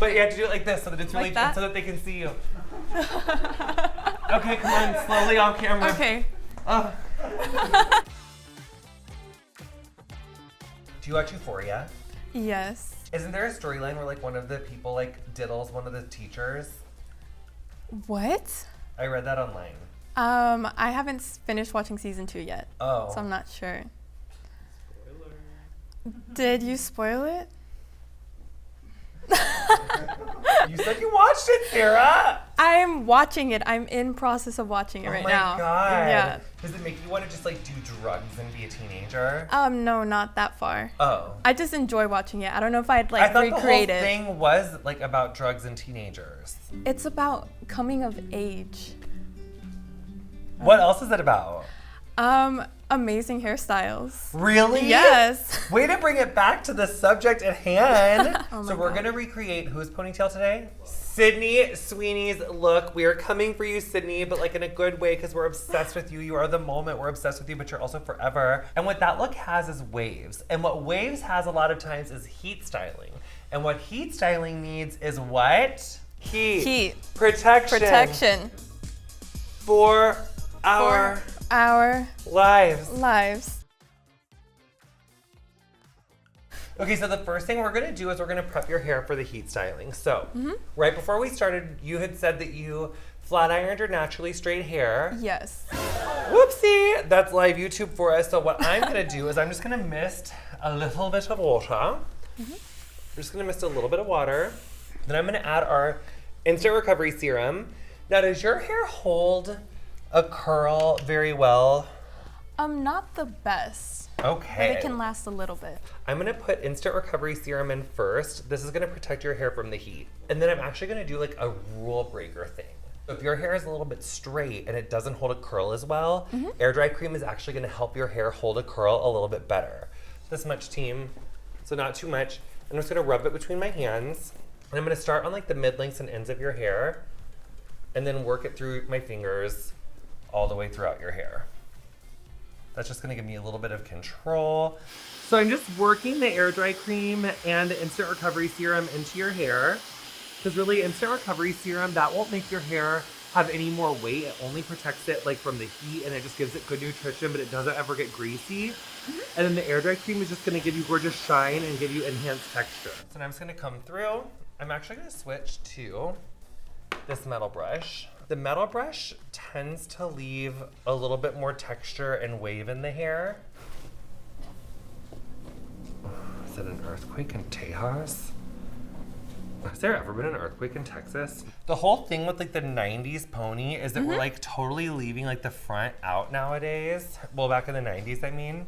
But you have to do it like this so that it's really, so that they can see you. Okay, come on, slowly off camera. Okay. Do you watch Euphoria? Yes. Isn't there a storyline where like one of the people like diddles one of the teachers? What? I read that online. I haven't finished watching season 2 yet. Oh. So I'm not sure. Spoiler. Did you spoil it? You said you watched it, Sarah. I'm watching it. I'm in process of watching it right now. Oh my God. Yeah. Does it make you want to just like do drugs and be a teenager? No, not that far. Oh. I just enjoy watching it. I don't know if I'd like I thought recreate the whole it. thing was like about drugs and teenagers. It's about coming of age. What else is it about? Amazing hairstyles. Really? Yes. Way to bring it back to the subject at hand. Oh We're going to recreate whose ponytail today? Sydney Sweeney's look. We are coming for you, Sydney, but like in a good way because we're obsessed with you. You are the moment. We're obsessed with you, but you're also forever. And what that look has is waves. And what waves has a lot of times is heat styling. And what heat styling needs is what? Heat. Protection. For our lives. Okay, so the first thing we're gonna do is we're gonna prep your hair for the heat styling. So, right before we started, you had said that you flat ironed your naturally straight hair. Yes. Whoopsie, that's live YouTube for us. So what I'm gonna do is I'm just gonna mist a little bit of water. I'm just gonna mist a little bit of water. Then I'm gonna add our instant recovery serum. Now, does your hair hold a curl very well? Not the best. Okay. But it can last a little bit. I'm gonna put instant recovery serum in first. This is gonna protect your hair from the heat. And then I'm actually gonna do like a rule breaker thing. So if your hair is a little bit straight and it doesn't hold a curl as well, air dry cream is actually gonna help your hair hold a curl a little bit better. This much, team, so not too much. I'm just gonna rub it between my hands. And I'm gonna start on like the mid lengths and ends of your hair and then work it through my fingers all the way throughout your hair. That's just gonna give me a little bit of control. So I'm just working the air dry cream and the instant recovery serum into your hair. Because really, instant recovery serum, that won't make your hair have any more weight. It only protects it like from the heat and it just gives it good nutrition, but it doesn't ever get greasy. And then the air dry cream is just gonna give you gorgeous shine and give you enhanced texture. So now I'm just gonna come through. I'm actually gonna switch to this metal brush. The metal brush tends to leave a little bit more texture and wave in the hair. Is it an earthquake in Tejas? Has there ever been an earthquake in Texas? The whole thing with like the 90s pony is that we're like totally leaving like the front out nowadays. Well, back in the 90s, I mean.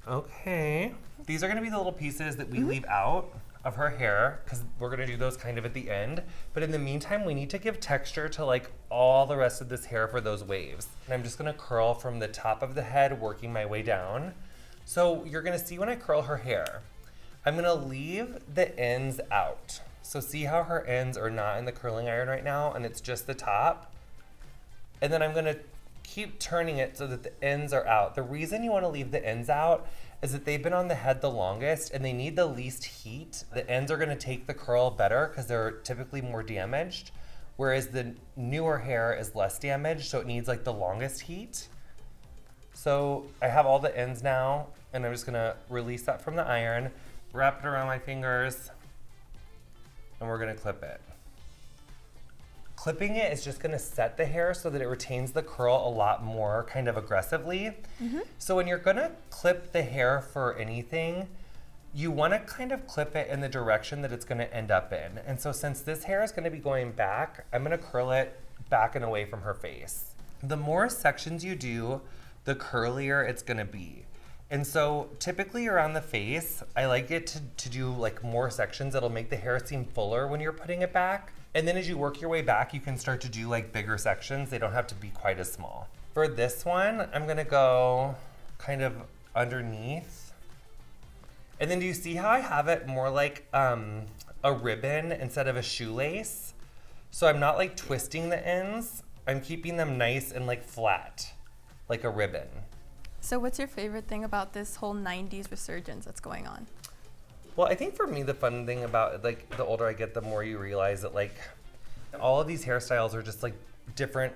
Okay. These are gonna be the little pieces that we leave out of her hair because we're gonna do those kind of at the end. But in the meantime, we need to give texture to like all the rest of this hair for those waves. And I'm just gonna curl from the top of the head, working my way down. So you're gonna see when I curl her hair, I'm gonna leave the ends out. So see how her ends are not in the curling iron right now and it's just the top? And then I'm gonna keep turning it so that the ends are out. The reason you wanna leave the ends out is that they've been on the head the longest and they need the least heat. The ends are gonna take the curl better because they're typically more damaged, whereas the newer hair is less damaged, so it needs like the longest heat. So I have all the ends now and I'm just gonna release that from the iron, wrap it around my fingers, and we're gonna clip it. Clipping it is just gonna set the hair so that it retains the curl a lot more kind of aggressively. So when you're gonna clip the hair for anything, you wanna kind of clip it in the direction that it's gonna end up in. And so since this hair is gonna be going back, I'm gonna curl it back and away from her face. The more sections you do, the curlier it's gonna be. And so typically around the face, I like it to do like more sections. It'll make the hair seem fuller when you're putting it back. And then as you work your way back, you can start to do like bigger sections. They don't have to be quite as small. For this one, I'm gonna go kind of underneath. And then do you see how I have it more like a ribbon instead of a shoelace? So I'm not like twisting the ends. I'm keeping them nice and like flat, like a ribbon. So what's your favorite thing about this whole 90s resurgence that's going on? Well, I think for me, the fun thing about like the older I get, the more you realize that like all of these hairstyles are just like different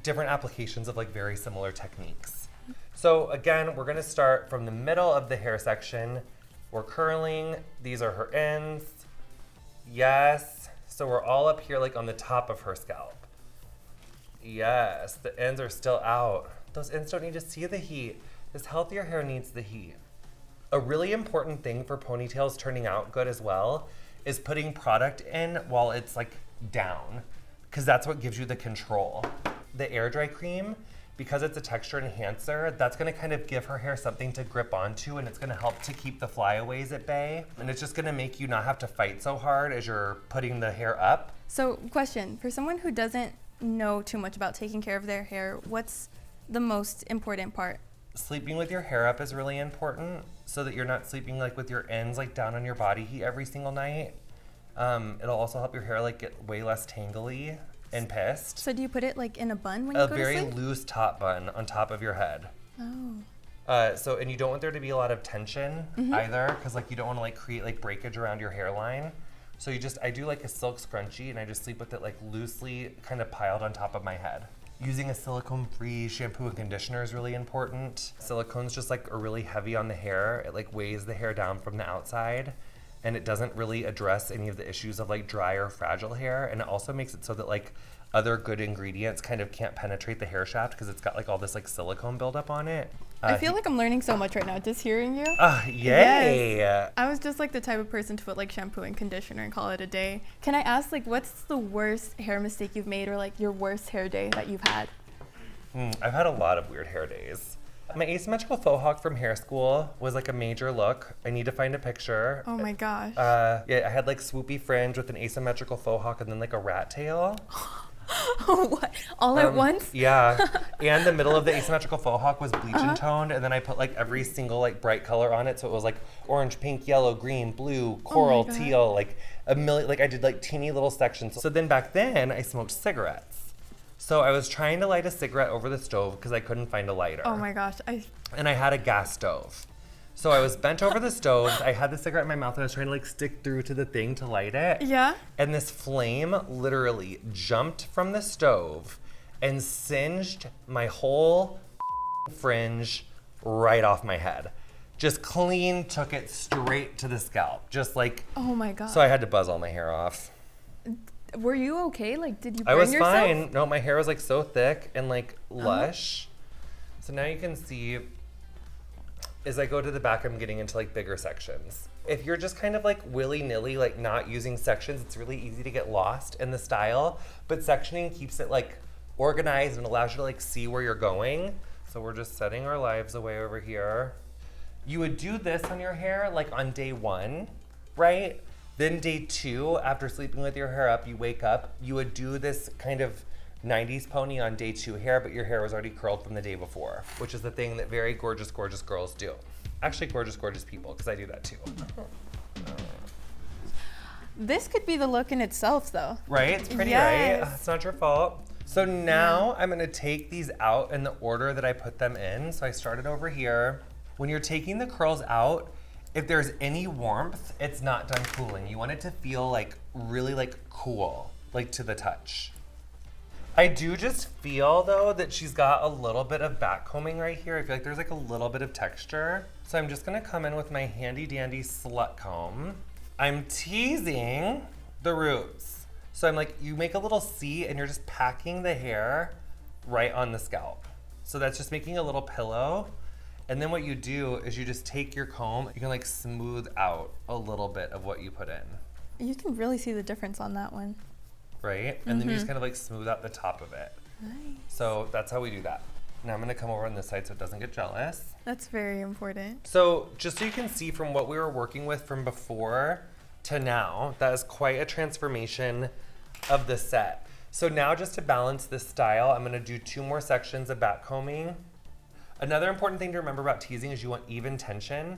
applications of like very similar techniques. So again, we're gonna start from the middle of the hair section. We're curling. These are her ends. Yes. So we're all up here like on the top of her scalp. Yes, the ends are still out. Those ends don't need to see the heat. This healthier hair needs the heat. A really important thing for ponytails turning out good as well is putting product in while it's like down, because that's what gives you the control. The air dry cream, because it's a texture enhancer, that's gonna kind of give her hair something to grip onto, and it's gonna help to keep the flyaways at bay. And it's just gonna make you not have to fight so hard as you're putting the hair up. So question, for someone who doesn't know too much about taking care of their hair, what's the most important part? Sleeping with your hair up is really important so that you're not sleeping like with your ends like down on your body heat every single night. It'll also help your hair like get way less tangly and pissed. So do you put it like in a bun when you go to sleep? A very loose top bun on top of your head. Oh. So, and you don't want there to be a lot of tension either, because like you don't want to like create like breakage around your hairline. So I do like a silk scrunchie, and I just sleep with it like loosely kind of piled on top of my head. Using a silicone-free shampoo and conditioner is really important. Silicone's just like are really heavy on the hair. It like weighs the hair down from the outside, and it doesn't really address any of the issues of like dry or fragile hair. And it also makes it so that like other good ingredients kind of can't penetrate the hair shaft because it's got like all this like silicone buildup on it. I feel like I'm learning so much right now just hearing you. Yay! Yes. I was just like the type of person to put like shampoo and conditioner and call it a day. Can I ask like what's the worst hair mistake you've made, or like your worst hair day that you've had? I've had a lot of weird hair days. My asymmetrical faux hawk from hair school was like a major look. I need to find a picture. Oh my gosh. Yeah, I had like swoopy fringe with an asymmetrical faux hawk and then like a rat tail. What? All at once? Yeah. And the middle of the asymmetrical faux hawk was bleach and toned, and then I put like every single like bright color on it, so it was like orange, pink, yellow, green, blue, coral, teal, like a million. Like I did like teeny little sections. So then back then I smoked cigarettes. So I was trying to light a cigarette over the stove because I couldn't find a lighter. Oh my gosh. And I had a gas stove. So I was bent over the stove. I had the cigarette in my mouth, and I was trying to like stick through to the thing to light it. Yeah. And this flame literally jumped from the stove and singed my whole fringe right off my head. Just clean took it straight to the scalp. Just like. Oh my god. So I had to buzz all my hair off. Were you okay? Like, did you burn I was yourself? fine. No, my hair was like so thick and like lush. So now you can see. As I go to the back, I'm getting into like bigger sections. If you're just kind of like willy-nilly, like not using sections, it's really easy to get lost in the style. But sectioning keeps it like organized and allows you to like see where you're going. So we're just setting our lives away over here. You would do this on your hair like on day 1, right? Then day 2, after sleeping with your hair up, you wake up, you would do this kind of 90s pony on day 2 hair, but your hair was already curled from the day before, which is the thing that very gorgeous, gorgeous girls do. Actually, gorgeous, gorgeous people, because I do that too. This could be the look in itself, though. Right? It's pretty, Yes. right? It's not your fault. So now I'm gonna take these out in the order that I put them in. So I started over here. When you're taking the curls out, if there's any warmth, it's not done cooling. You want it to feel like really like cool, like to the touch. I do just feel though that she's got a little bit of back combing right here. I feel like there's like a little bit of texture. So I'm just gonna come in with my handy dandy slut comb. I'm teasing the roots. So I'm like, you make a little C and you're just packing the hair right on the scalp. So that's just making a little pillow. And then what you do is you just take your comb, you can like smooth out a little bit of what you put in. You can really see the difference on that one. Right? And then you just kind of like smooth out the top of it. Nice. So that's how we do that. Now I'm gonna come over on this side so it doesn't get jealous. That's very important. So just so you can see from what we were working with from before to now, that is quite a transformation of the set. So now just to balance this style, I'm gonna do 2 more sections of back combing. Another important thing to remember about teasing is you want even tension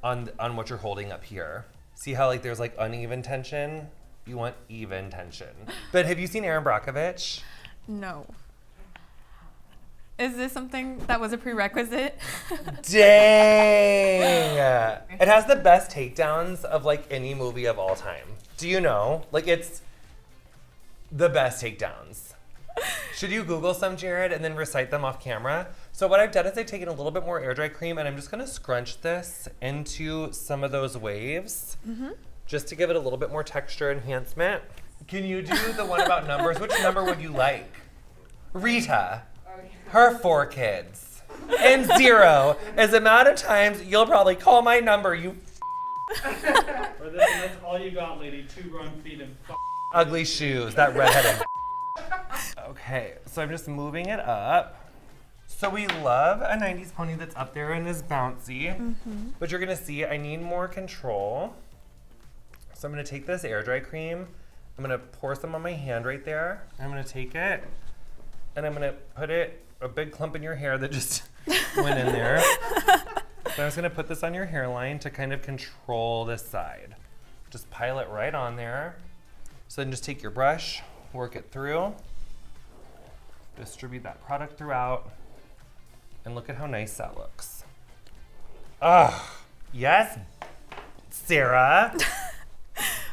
on what you're holding up here. See how like there's like uneven tension? You want even tension. But have you seen Erin Brockovich? No. Is this something that was a prerequisite? Dang! It has the best takedowns of like any movie of all time. Do you know? Like it's the best takedowns. Should you Google some, Jared, and then recite them off camera? So what I've done is I've taken a little bit more air dry cream and I'm just gonna scrunch this into some of those waves just to give it a little bit more texture enhancement. Can you do the one about numbers? Which number would you like? Rita, her 4 kids, and 0 is the amount of times you'll probably call my number, you For this, and that's all you got, lady. 2 wrong feet and ugly shoes, that redheaded. Okay, so I'm just moving it up. So we love a 90s pony that's up there and is bouncy, but you're gonna see I need more control. So I'm gonna take this air dry cream, I'm gonna pour some on my hand right there. I'm gonna take it and I'm gonna put it, a big clump in your hair that just went in there. So I'm just gonna put this on your hairline to kind of control this side. Just pile it right on there. So then just take your brush, work it through, distribute that product throughout, and look at how nice that looks. Ah, yes, Sarah.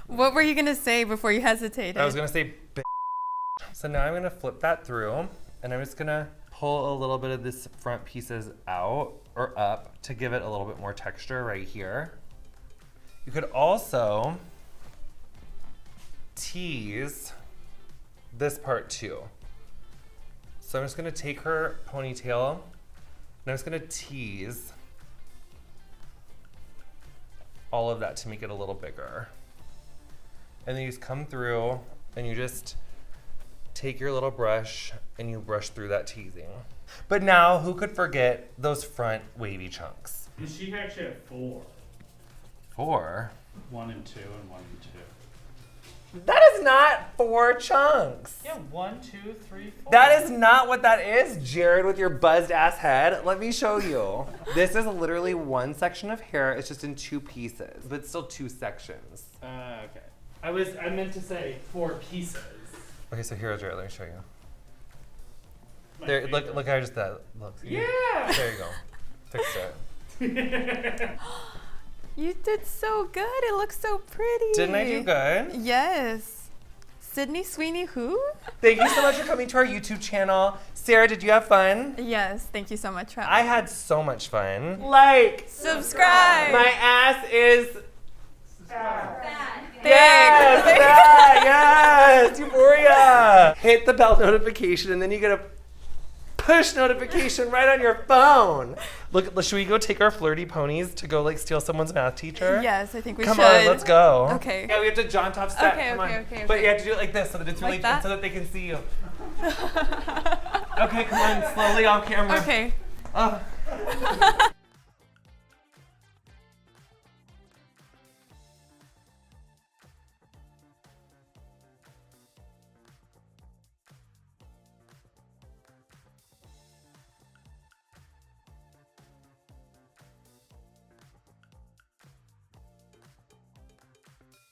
What were you gonna say before you hesitated? I was gonna say b****. So now I'm gonna flip that through, and I'm just gonna pull a little bit of this front pieces out or up to give it a little bit more texture right here. You could also tease this part too. So I'm just gonna take her ponytail and I'm just gonna tease all of that to make it a little bigger. And then you just come through and you just take your little brush and you brush through that teasing. But now, who could forget those front wavy chunks? And she actually had 4. 4? 1 and 2 and 1 and 2. That is not 4 chunks. Yeah, 1, 2, 3, 4. That is not what that is, Jared, with your buzzed ass head. Let me show you. This is literally one section of hair. It's just in 2 pieces, but still 2 sections. Okay. I meant to say 4 pieces. Okay, so here, Jared, let me show you. My There, favorite. look how just that looks. Yeah. There you go. Fixed it. You did so good. It looks so pretty. Didn't I do good? Yes. Sydney Sweeney, who? Thank you so much for coming to our YouTube channel. Sarah, did you have fun? Yes. Thank you so much for I had so much fun. Like, subscribe. my ass is Thanks. yes, Euphoria. Hit the bell notification and then you get a push notification right on your phone. Look, should we go take our flirty ponies to go like steal someone's math teacher? Yes, I think we Come should. on, let's go. Okay. Yeah, we have to jaunt off set. Okay, Come okay, on. okay, But okay. you have to do it like this so that it's really Like that? so that they can see you. Okay, come on, slowly off camera. Okay. Oh.